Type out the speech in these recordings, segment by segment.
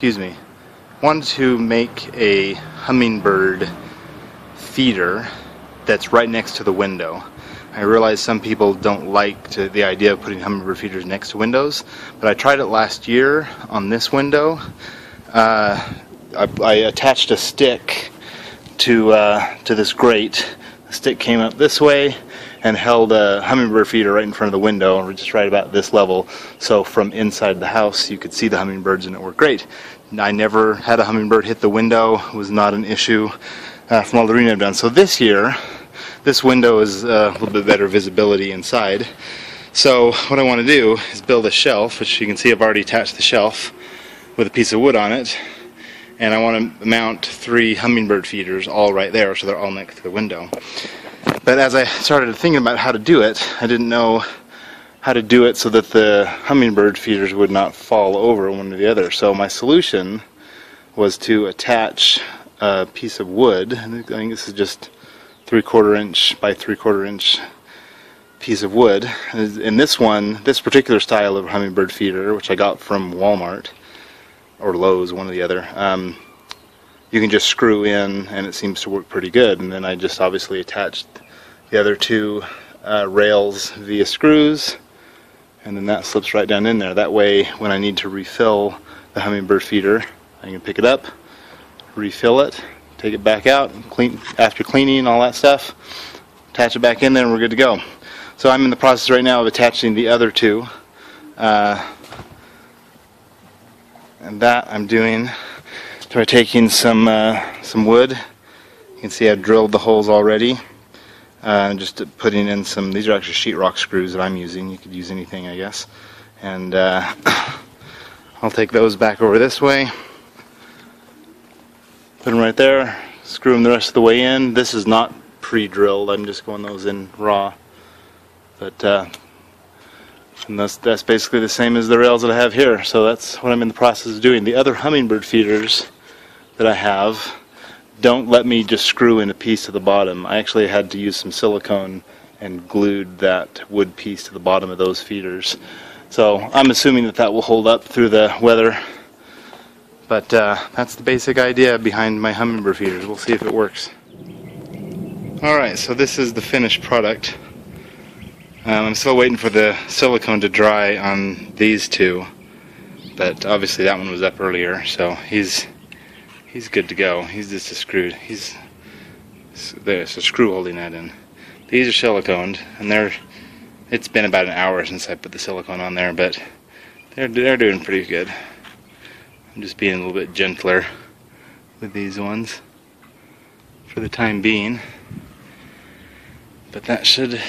excuse me, wanted to make a hummingbird feeder that's right next to the window. I realize some people don't like the idea of putting hummingbird feeders next to windows, but I tried it last year on this window. I attached a stick to this grate. The stick came up this way and held a hummingbird feeder right in front of the window, just right about this level. So from inside the house you could see the hummingbirds and it worked great. I never had a hummingbird hit the window. It was not an issue from all the reading I've done. So this year, this window is a little bit better visibility inside. So what I want to do is build a shelf, which you can see I've already attached the shelf with a piece of wood on it. And I want to mount 3 hummingbird feeders all right there, so they're all next to the window. But as I started thinking about how to do it, I didn't know how to do it so that the hummingbird feeders would not fall over one to the other. So my solution was to attach a piece of wood. I think this is just 3/4 inch by 3/4 inch piece of wood. And this particular style of hummingbird feeder, which I got from Walmart or Lowe's, one or the other, you can just screw in and it seems to work pretty good. And then I just obviously attached the other 2 rails via screws, and then that slips right down in there. That way when I need to refill the hummingbird feeder, I can pick it up, refill it, take it back out, clean after cleaning and all that stuff, attach it back in there, and we're good to go. So I'm in the process right now of attaching the other 2, and that I'm doing by taking some wood. You can see I've drilled the holes already. Just putting in some, these are actually sheetrock screws that I'm using. You could use anything, I guess. And I'll take those back over this way, put them right there, screw them the rest of the way in. This is not pre-drilled, I'm just going those in raw. But and that's basically the same as the rails that I have here. So that's what I'm in the process of doing. The other hummingbird feeders that I have don't let me just screw in a piece to the bottom. I actually had to use some silicone and glued that wood piece to the bottom of those feeders. So I'm assuming that will hold up through the weather. But that's the basic idea behind my hummingbird feeders. We'll see if it works. Alright, so this is the finished product. I'm still waiting for the silicone to dry on these 2. But obviously that one was up earlier, so he's good to go. He's just screwed. There's a screw holding that in. These are siliconed, and it's been about an hour since I put the silicone on there, but they're doing pretty good. I'm just being a little bit gentler with these ones for the time being. But that should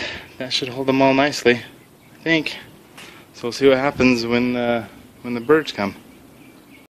hold them all nicely, I think. So we'll see what happens when the birds come.